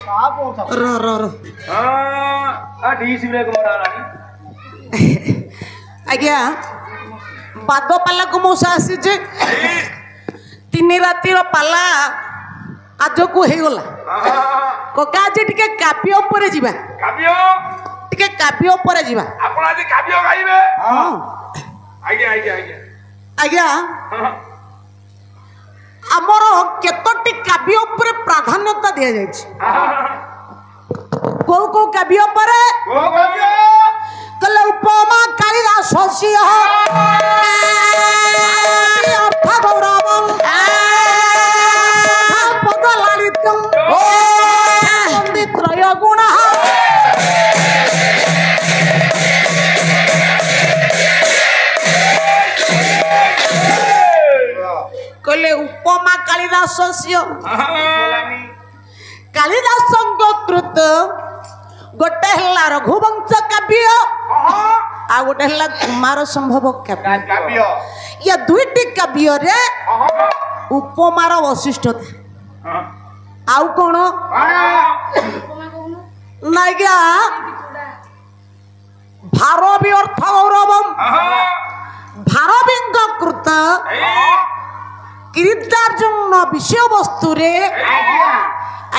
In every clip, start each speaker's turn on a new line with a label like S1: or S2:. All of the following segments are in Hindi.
S1: रो रो रो आज्ञा बाद पाला को मौसा आसी तीन रातिर पाला आज को हेगला कका आज टिके काव्य उपरे जीवा टिके काव्य उपरे जीवा
S2: आपण आज काव्य गाइबे
S1: हां
S2: आज्ञा आज्ञा आज्ञा
S1: आज्ञा आमर केतोटी काव्य उपरे प्राधान्यता दिया जाय छी को काव्य उपरे
S2: को काव्य
S1: कले उपमा कालिदास शशिय अर्थ गौरवम पदलालित्यम त्रय गुण कले उपमा कालिदास शशिय कालिदास कृत गोटे हला रघुवंश काव्य आ गोटे हला कुमार संभव काव्य या दुईटी काव्य रे उपमार वैशिष्टता आउ कोन नाइगा भारवी अर्थ गौरवम भारविंग कृत किरीटार्जुन विषय वस्तु रे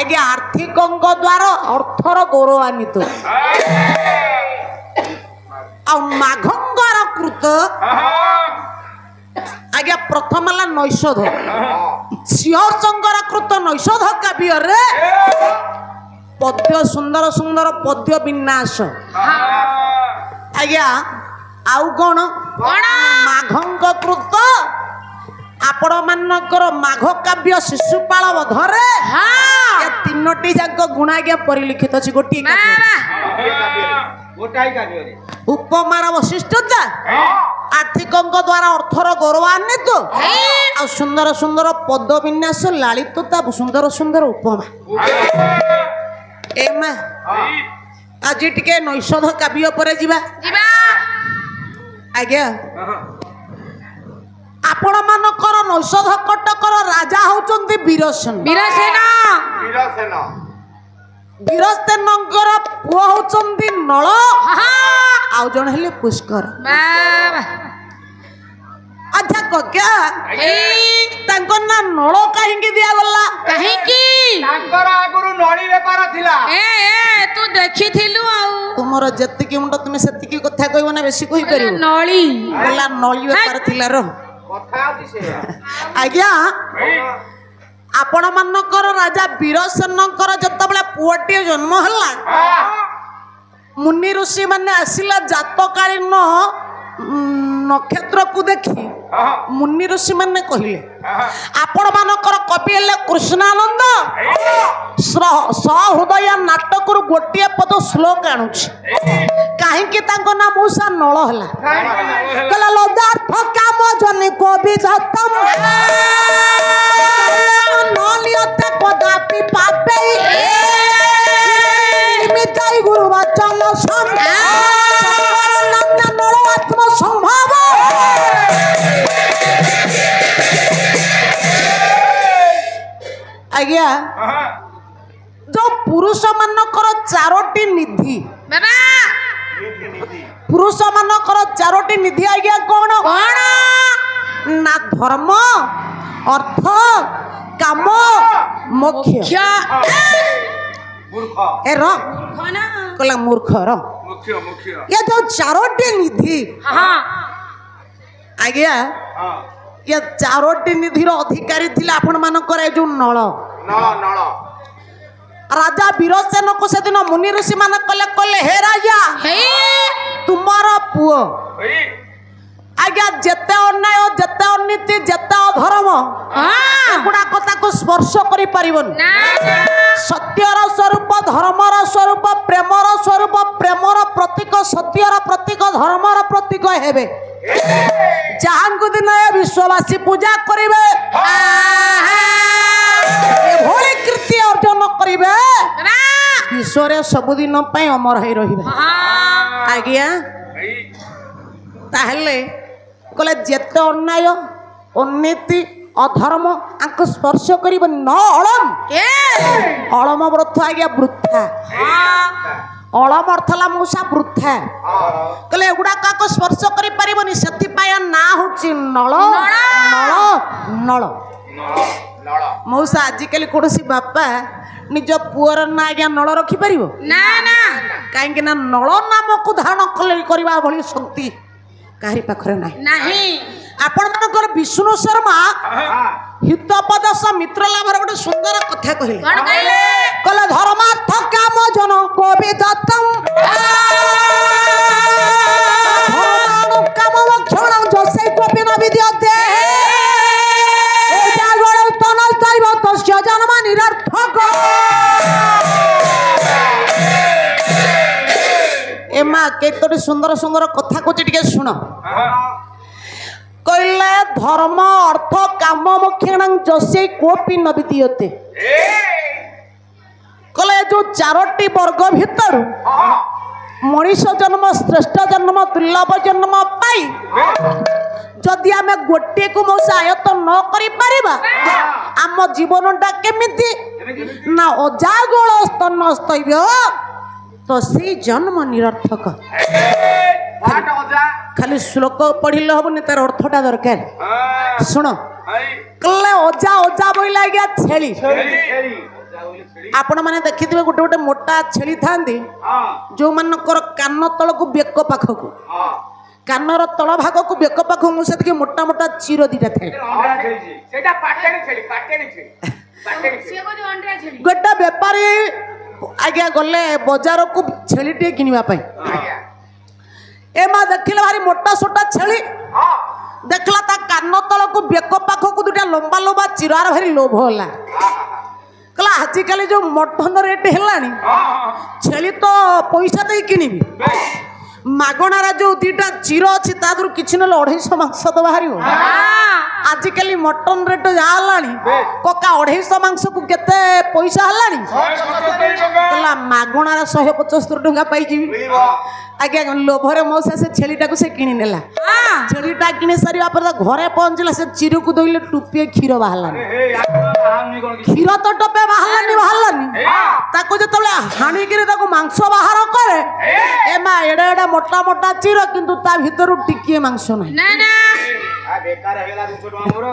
S1: आज्ञा आर्थिक अंग द्वारा अर्थर गौरवान्वित माघंगर कृत आज्ञा प्रथम है नैषध सिंह शंकर कृत नैषध काव्य रे पद्य सुंदर सुंदर पद्य विन्यास आज्ञा आउ कौन माघंग कृत आपण मानकर माघ काव्य शिशुपाल वधरे तीनोटी जाक गुणाज्ञा परिलिखित अछि गोटी उपमार वैशिष्टता आर्थिक अंग द्वारा अर्थर गौरवान्वित आ सुंदर सुंदर पद विन्यास लालितता सुंदर सुंदर उपमा एमा आज टिके नैषध काव्य पर जीवा आज्ञा आपण मानकर नैषध कटकर राजा होचंती वीरसेन वीरसेनकर पुओ होचंती नळ आउ जण हेले पुष्कर अच्छा कक्या तांको ना नळ काहे के दिया गला
S3: काहे की
S2: तांकर आगुरु नळी व्यापार थिला
S3: ए तू देखिथिलु आउ
S1: तुमर जत्ति के मुंड तुमे सेति की कथा कहबो ना बेसी कहि परिबो
S3: नळी
S1: बोला नळी व्यापार थिला रो
S2: कथा आदि से
S1: आज्ञा आपण मानकर राजा वीरसेनकर जतबेला पुओटी जन्म हला मुनि ऋषि माने आसिला जातकालीन नक्षत्र को देखी मुनि ऋषि माने कहिले आपण मानकर कवि हेले कृष्णानंद सहृदय नाटक गोटे पद श्लोक आणुछि कहीं तांको ना मूसा नळ हला कहला लदार्थ काम जने कवि जतम नलियते कदापि पापे मिताई गुरु वचन सम नंद नळ आत्म संभव आज्ञा जो पुरुष मानकर चारोटी निधि पुरुष मानकर चारोटी निधि आज्ञा कौन ना धर्म अर्थ काम मोक्ष ए रो कला मूर्ख रो ये जो चारोटी निधि आज्ञा ये चारोटी निधिर अधिकारी थिला आपण मानकर ए जो नळ राजा वीरसेन को से दिन मुनि ऋषि मान कले कले हे राजा तुम्हारा पुओ आज्ञा जेते अन्याय जेते अनीति जेते अधर्म एगुड़ा कथा को स्पर्श करि परिबन सत्यर स्वरूप धर्मर स्वरूप प्रेमर स्वरूप प्रेमर प्रतीक सत्यर प्रतीक धर्मर प्रतीक हेबे जहां दिन विश्ववासी पूजा करिवे एभଳି कृति अर्जन करिवे विश्व सबुदिन अमर हो रही आज्ञा ताहले कहले जेते अन्याय अनीति अधर्म आंको स्पर्श करिब न अळम अळम अर्थ आज्ञा वृथा अळम अर्थ ला मौसा वृथा कहले एगुडा काको स्पर्श करि परिबनी सेति पाया ना होची नळ नळ नळ मौसा आजिकल कोडसी बापा निज पुअर ना आज्ञा नळ रखि परिबो
S3: ना ना
S1: काहेकि ना नळ नामक धारण करिबा भली शक्ति काहरी पाखरे नाही
S3: नहीं
S1: आपण मनकर विष्णु शर्मा हितपदस मित्र लाभर गोटे सुंदर कथा कहिले
S3: कौन कहले
S1: कल धर्मार्थ काम जन कवि दत्तम धर्माणु काम क्षण जसे कवि न विद्यते ए जागरण तन दैव तस्य जन्म निरर्थक एमा केतोटी सुंदर सुंदर कथा को टिके सुनो कहले धर्म अर्थ काम मोक्षण जसे कोपी न विद्यते कहले जो चारोटी वर्ग भितर मनीष जन्म श्रेष्ठ जन्म दुर्लभ जन्म पाई जदि आमे गोटे को मौसा आयत न करि परिबा आम जीवनटा केमिति ना अजागल स्तन स्तैव तो से जन्म निरर्थक खाली श्लोक पढ़िले हबनी तार अर्थटा दरकार सुन कले ओजा ओजा बोइला गया छेली आपण माने देखिथिबे गोटे गोटे मोटा छेली थांदी जो मानकर कान तळ को बेक पाखकु कानर तळ भाग को बेक पाखकु मुसे के मोटा मोटा चीर दिटा थाए
S2: सेटा पाटेनी छेली
S3: से को जो अंडा छड़ी
S1: गोटा व्यापारी आज्ञा गले बाजार को छेली टे किनिबा पई ए मा देखिले भारी मोटा सोटा छेली देखला ता कान तळ को बेक पाखकु दुटा लंबा लंबा चिरार भारी लोभ होला कला आजिकल जो मटन रेट हेलानी छेली तो पैसा दे किनिबी मागणार जो दीटा चिर अच्छी तादर किसी ना 250 मांस तो बाहर आजिकल मटन रेट जालानी कका 250 मांस को केते पैसा हलानी कला मागणार 175 टंका पाई जीवी आज्ञा लोभरे मौसा से छेलीटा को से किनी नेला छेलीटा किने सारी पर घरे पहुंचला से चिर को दोइले टुपिए खीर बाहलानी खीर तो टपे बाहलानी ताको जतले हानी करे ताको मांस बाहर करे एमा एडा एडा मोटा मोटा चिर किंतु ता भीतर टिकिए मांस नाही
S3: ना ना
S2: आ बेकार हेला 200 टका मोर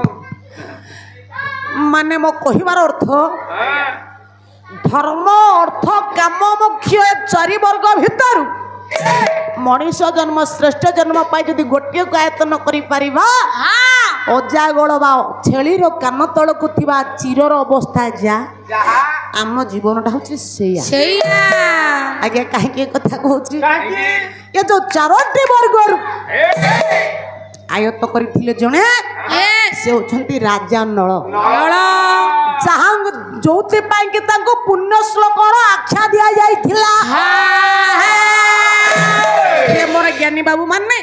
S1: माने मो कहिबार अर्थ धर्म अर्थ काम मोक्ष ए चारि वर्ग भीतर मनीष जन्म श्रेष्ठ जन्म पाई जदि गोटे को आयतन करि परिबा अजागल बा छेली रो कान तळ को थिबा चिरर अवस्था जा आम जीवनटा होछि सेया
S3: छैया
S1: आगे काहे के कथा कहउछि ये जो चारोटी वर्ग आयत करिथिले जणे से होछंती राजा नळ जहां जोति पाई के ताको पुण्य श्लोकर आख्या दिया जाइथिला ये मोर ज्ञानी बाबू माने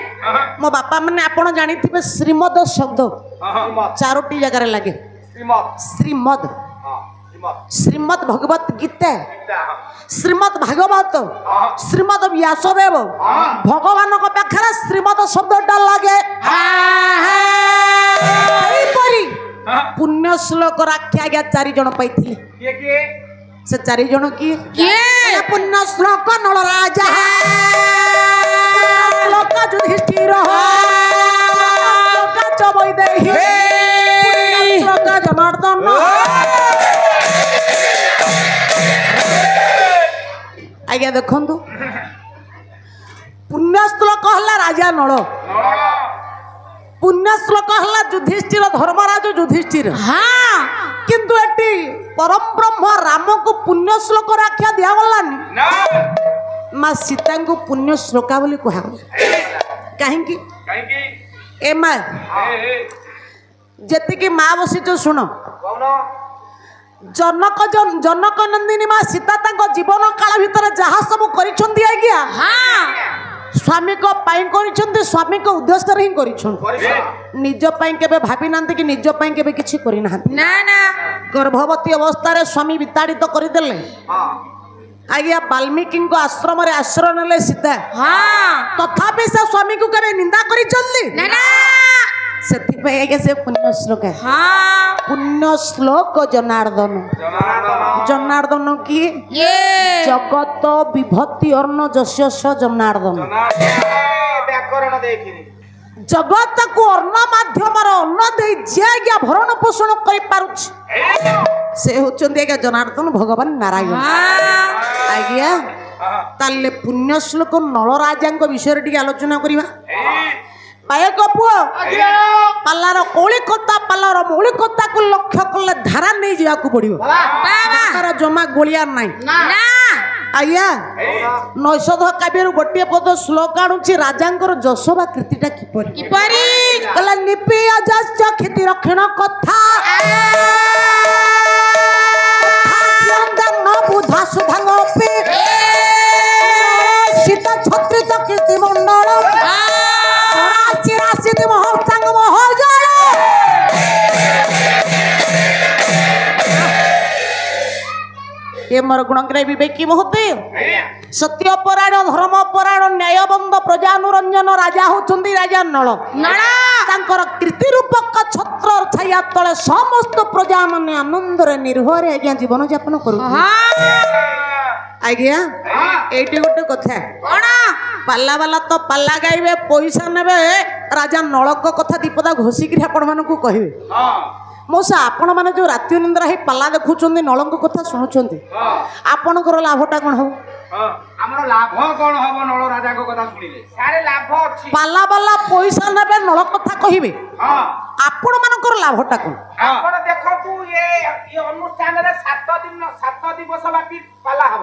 S1: मो बापा माने आपण जानि थिबे श्रीमद शब्द चारोटी जगह लागे श्रीमद श्रीमद भगवत गीता श्रीमद भागवत श्रीमद व्यासदेव भगवान को पाखरे श्रीमद शब्दटा लागे पुण्य श्लोक आख्या गया 4 जन पाइथिले से 4 जन की पुण्य श्लोक नल राजा श्लोक युधिष्ठिर श्लोक चबई देहि श्लोक जनार्दन आज्ञा देखंतु पुण्य श्लोक हला राजा नल पुण्य श्लोक हला युधिष्ठिर धर्मराज युधिष्ठिर
S3: हाँ
S1: किंतु एटी परम ब्रह्म राम को पुण्य श्लोक आख्या दिया गलानी माँ सीता को पुण्य श्लोका बोली कहा कहीं ए माँ जति की माँ बसी जो सुन जनक नंदिनी माँ सीता जीवन काल भितर जहाँ सब करिछंती आज्ञा स्वामी को पाई करिछंती स्वामी को उद्देश्य रे ही करिछंती निज पाई केबे भाबी नांती कि निज पाई केबे किछि करि नांती
S3: ना ना
S1: गर्भवती अवस्था रे स्वामी विताड़ित करि देले आज्ञा वाल्मीकि को आश्रम रे आश्रय नेले सीता
S3: हाँ
S1: तथापि से स्वामी को केबे निंदा करिछंती
S3: ना ना
S1: ସେଥିପାଇଁ ଆଜ୍ଞା ସେ ପୁଣ୍ୟ ଶ୍ଲୋକ ପୁଣ୍ୟ ଶ୍ଲୋକ ଜନାର୍ଦ୍ଦନ ଜନାର୍ଦ୍ଦନ କିଏ ଜଗତ ବିଭକ୍ତି ଅର୍ଣ୍ଣ ଯଶ ଜନାର୍ଦ୍ଦନ
S2: ବ୍ୟାକରଣ ଦେଖିନି
S1: ଜଗତକୁ ଅର୍ଣ୍ଣ ମାଧ୍ୟମରେ ଅନ୍ନ ଦେଇ ଯିଏ ଆଜ୍ଞା ଭରଣ ପୋଷଣ କରିପାରୁଛି ସେ ହଉଛନ୍ତି ଆଜ୍ଞା ଜନାର୍ଦ୍ଦନ ଭଗବାନ ନାରାୟଣ ଆଜ୍ଞା। ତାହେଲେ ପୁଣ୍ୟ ଶ୍ଲୋକ ନଳରାଜାଙ୍କ ବିଷୟରେ ଟିକେ ଆଲୋଚନା କରିବା। ପାୟକ ପୁଅ ପାଲାର କୌଳିକତା ପାଲାର ମୌଳିକତାକୁ ଲକ୍ଷ୍ୟ କଲେ ଧାରା ନେଇ ଯିବାକୁ ପଡିବ ତାର ଜମା ଗୋଳିଆର ନାହିଁ ଆଜ୍ଞା। ନୈଷଧ କାବ୍ୟରୁ ଗୋଟିଏ ପଦ ଶ୍ଲୋକ ଆଣୁଛି ରାଜାଙ୍କର ଯଶ ବା କୀର୍ତ୍ତିଟା କିପରି କହିଲା ନିପିୟ ଯଶ କ୍ଷତି ରକ୍ଷଣ କଥା ବୁଧା ସୁଧାଙ୍ଗ ସୀତ ଛତ୍ରିତ କୀର୍ତ୍ତି ମଣ୍ଡଳ ଚିରାଶିତି ମହୋତ୍ସାଙ୍ଗ ମହୋଜଳ ଏ ମୋର ଗୁଣଗ୍ରାହୀ ବିବେକୀ ମହୋଦୟ ସତ୍ୟ ପରାୟଣ ଧର୍ମ ପରାୟଣ ନ୍ୟାୟବନ୍ଧ ପ୍ରଜାନୁରଞ୍ଜନ ରାଜା ହଉଛନ୍ତି ରାଜା ନଳ ତାଙ୍କର କୀର୍ତ୍ତି ରୂପକ ଛତ୍ର ଛାୟା ତଳେ ସମସ୍ତ ପ୍ରଜା ମାନେ ଆନନ୍ଦରେ ନିର୍ଭୟରେ ଆଜ୍ଞା ଜୀବନ ଯାପନ କରୁଛନ୍ତି ଆଜ୍ଞା। ଏଇଠି ଗୋଟେ କଥା ପାଲା ବାଲା ତ ପାଲା ଗାଇବେ ପଇସା ନେବେ ରାଜା ନଳଙ୍କ କଥା ଦୀପଦା ଘୋଷିକିରି ଆପଣ ମାନଙ୍କୁ କହିବେ ମଉସା ଆପଣ ମାନେ ଯୋଉ ରାତି ନିନ୍ଦ୍ରା ହେଇ ପାଲା ଦେଖୁଛନ୍ତି ନଳଙ୍କ କଥା ଶୁଣୁଛନ୍ତି ଆପଣଙ୍କର ଲାଭଟା କଣ ହବ?
S2: ଆମର ଲାଭ କଣ ହବ ନଳ ରାଜାଙ୍କ କଥା ଶୁଣିଲେ ସାରେ ଲାଭ ଅଛି
S1: ପାଲା ବାଲା ପଇସା ନେବେ ନଳ କଥା କହିବେ ଆପଣ ମାନଙ୍କର ଲାଭଟା କଣ?
S2: ଆପଣ ଦେଖନ୍ତୁ ଏ ଅନୁଷ୍ଠାନରେ 7 ଦିବସ ବାକି ପାଲା ହବ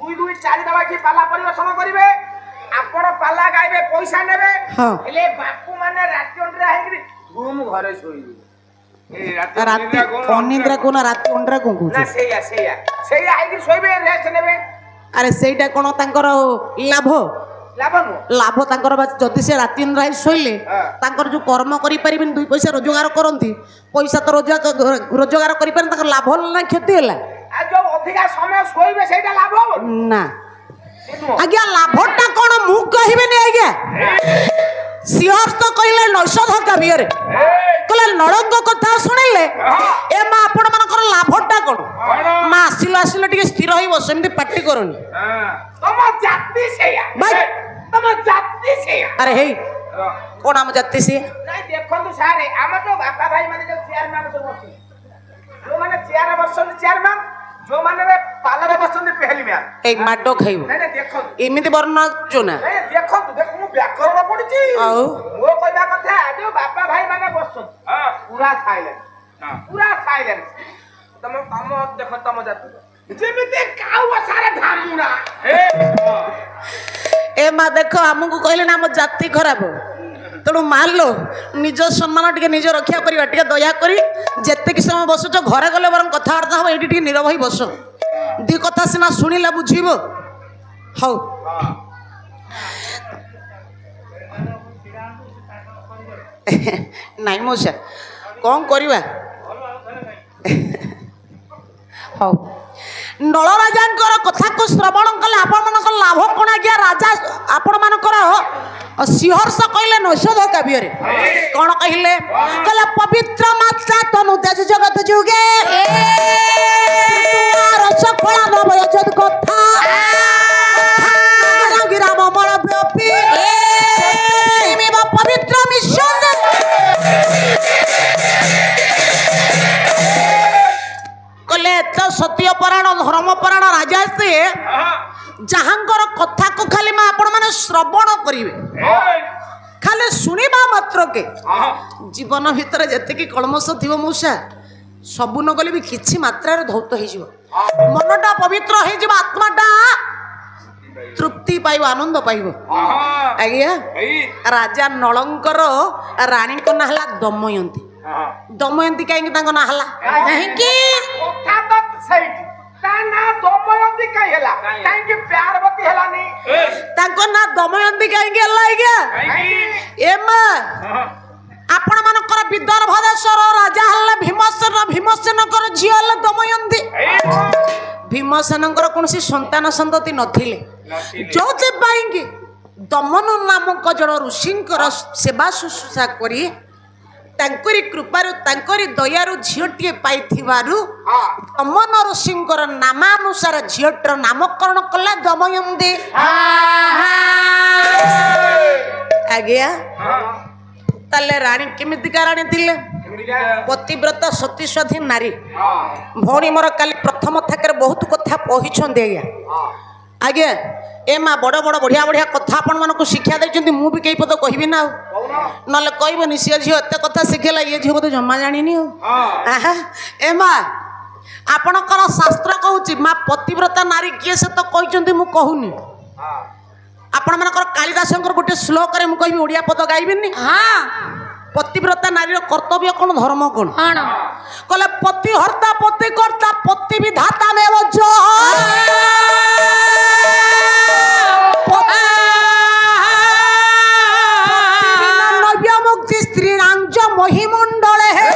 S2: 2 4 ବାକି ପାଲା ପରିବେଷଣ କରିବେ ଆପଣ ପାଲା ଗାଇବେ ପଇସା ନେବେ ହେଲେ ବାପୁ ମାନେ ରାତି ଅଣ୍ଡରା ହେଇକି ଧୁମ ଘରେ ଶୋଇବେ
S1: ରାତି ଅନିନ୍ଦ୍ରା କୋନ ରାତି ଅଣ୍ଡରା କୋନ
S2: ନା ସେଇଆ ହେଇକି ଶୋଇବେ ରେଷ୍ଟ ନେବେ
S1: ଆରେ ସେଇଟା କଣ ତାଙ୍କର ଲାଭ ଲାଭ ତାଙ୍କର ଯଦି ସେ ରାତି ଅଣ୍ଡରା ହେଇ ଶୋଇଲେ ତାଙ୍କର ଯୋଉ କର୍ମ କରିପାରିବେନି 2 ପଇସା ରୋଜଗାର କରନ୍ତି ପଇସା ତ ରୋଜଗାର କରିପାରନ୍ତି ତାଙ୍କର ଲାଭ ନା କ୍ଷତି ହେଲା
S2: ଆଉ ଯୋଉ ଅଧିକା ସମୟ ଶୋଇବେ ସେଇଟା ଲାଭ
S1: ନା ଆଜ୍ଞା। ଲାଭଟା କଣ ମୁଁ କହିବିନି ଆଜ୍ଞା ସିଂହସ୍ଥ କହିଲେ ନୈଷଧ କାବ୍ୟରେ କହିଲେ ନଳଙ୍କ କଥା ଶୁଣିଲେ ଏ ମା ଆପଣ ମାନଙ୍କର ଲାଭଟା କଣ? ମା ଆସିଲେ ଟିକେ ସ୍ଥିର ହେଇବ ସେମିତି ପାଟି କରୁନି
S2: ତମ ଜାତି ସେଇଆ ତମ ଜାତି ସେଇଆ
S1: ଆରେ ହେଇ କଣ ଆମ ଜାତି ସିଏ
S2: ନାଇଁ ଦେଖନ୍ତୁ ସାରେ ଆମ ତ ବାପା ଭାଇ ମାନେ ଯୋଉ ଚେୟାରମ୍ୟାନ ସବୁ ଅଛନ୍ତି ଯୋଉମାନେ ଚେୟାର ବସନ୍ତି ଚେୟାରମ୍ୟାନ ଯୋଉମାନେ ପାଲରେ ବସନ୍ତି ପେହେଲି ମ୍ୟାନ
S1: ଏଇ ମାଡ ଖାଇବ
S2: ନାଇଁ ଦେଖନ୍ତୁ
S1: ଏମିତି ବର୍ଣ୍ଣନା ଚୁନା
S2: ଦେଖନ୍ତୁ ମୁଁ ବ୍ୟାକରଣ ପଢିଛି
S1: ଆଉ
S2: ମୋ କହିବା କଥା ଯୋଉ ବାପା ଭାଇ ମାନେ ବସଛନ୍ତି ପୁରା ସାଇଲେନ୍ସ ତମ ଦେଖ ତମ ଜାତି ଯେମିତି କାଉ ସାରେ ଧାମୁଣା
S1: ଏ ମା ଦେଖ ଆମକୁ କହିଲେ ନା ଆମ ଜାତି ଖରାପ ତେଣୁ ମାରିଲ ନିଜ ସମ୍ମାନ ଟିକେ ନିଜ ରକ୍ଷା କରିବା ଟିକେ ଦୟାକରି ଯେତିକି ସମୟ ବସୁଛ ଘରେ ଗଲେ ବରଂ କଥାବାର୍ତ୍ତା ହବ ଏଇଠି ଟିକେ ନିରବ ହେଇ ବସ 2 କଥା ସିନା ଶୁଣିଲେ ବୁଝିବ ହଉ ନାଇଁ ମଉସା କଣ କରିବା ହଉ ନଳ ରାଜାଙ୍କର କଥାକୁ ଶ୍ରବଣ କଲେ ଆପଣମାନଙ୍କର ଲାଭ କଣ ଆଜ୍ଞା? ରାଜା ଆପଣମାନଙ୍କର ସିଂହର୍ଷ କହିଲେ ନୈଷଧ କାବ୍ୟରେ କଣ କହିଲେ କହିଲେ ପବିତ୍ର ମାତ୍ରା ତନୁ ତେଜ ଜଗତ ଯୁଗେ ରସ ଖୋଳା ନବ ଯଦ କଥା ରାମ ମଳ ବ୍ୟାପୀ ପବିତ୍ର ମିଶନ କହିଲେ ଏତେ ସତ୍ୟ ପରାୟଣ ଧର୍ମ ପରାୟଣ ରାଜା ସିଏ ଯାହାଙ୍କର କଥାକୁ ଖାଲି ମା ଆପଣ ମାନେ ଶ୍ରବଣ କରିବେ ଖାଲି ଶୁଣିବା ମାତ୍ରକେ ଜୀବନ ଭିତରେ ଯେତିକି କଳମସ ଥିବ ମଉସା ସବୁ ନ ଗଲେ ବି କିଛି ମାତ୍ରାରେ ଧୌତ ହେଇଯିବ ମନଟା ପବିତ୍ର ହେଇଯିବ ଆତ୍ମାଟା ତୃପ୍ତି ପାଇବ ଆନନ୍ଦ ପାଇବ ଆଜ୍ଞା। ରାଜା ନଳଙ୍କର ରାଣୀଙ୍କ ନାଁ ହେଲା ଦମୟନ୍ତୀ ଦମୟନ୍ତୀ କାହିଁକି ତାଙ୍କ ନାଁ ହେଲା କାହିଁକି ତାଙ୍କ ନାଁ ଦମୟନ୍ତୀ କାହିଁକି ହେଲା ଆଜ୍ଞା ଏ ମା ଆପଣ ମାନଙ୍କର ବିଦର୍ଭ ଦେଶର ରାଜା ହେଲେ ଭୀମସେନ ଭୀମସେନଙ୍କର ଝିଅ ହେଲେ ଦମୟନ୍ତୀ ଭୀମସେନଙ୍କର କୌଣସି ସନ୍ତାନ ସନ୍ତତି ନଥିଲେ ଯୋଉଥିପାଇଁ କି दमन नामक जन ऋषिंकर सेवा शुश्रूषा करी तांकरी कृपारु तांकरी दयारु झीलटीए पाइथिबारु दमन ऋषिंकर नामानुसार झीलटर नामकरण कला दमयंती आज्ञा ताले रानी केमितिका रानी थिले पतिव्रता सती स्वाधीन नारी भौणी मोर काली प्रथम थाकर बहुत कथा कहिछन्ते आज्ञा आज्ञा ए माँ बड़ बड़ बढ़िया बढ़िया कथा आपण मानक शिक्षा देछन्ती मु भी कई पद कहबी ना नले कहबनी सी झियो एते कथा शिखेला ये झियो बोधे जमा जानिनी हो ए माँ आपणकर शास्त्र कहूची माँ पतिव्रता नारी किए से तो कहछन्ती मु कहूनी आपण मानकर कालिदासंकर गोटे श्लोक रे मु कहबी ओडिया पद गाइबिनी हां पतिव्रता नारी कर्तव्य कौन धर्म कौन कहले पति हर्ता पति कर्ता पति विधाता में जो मुक्ति स्त्री महिमंडल है।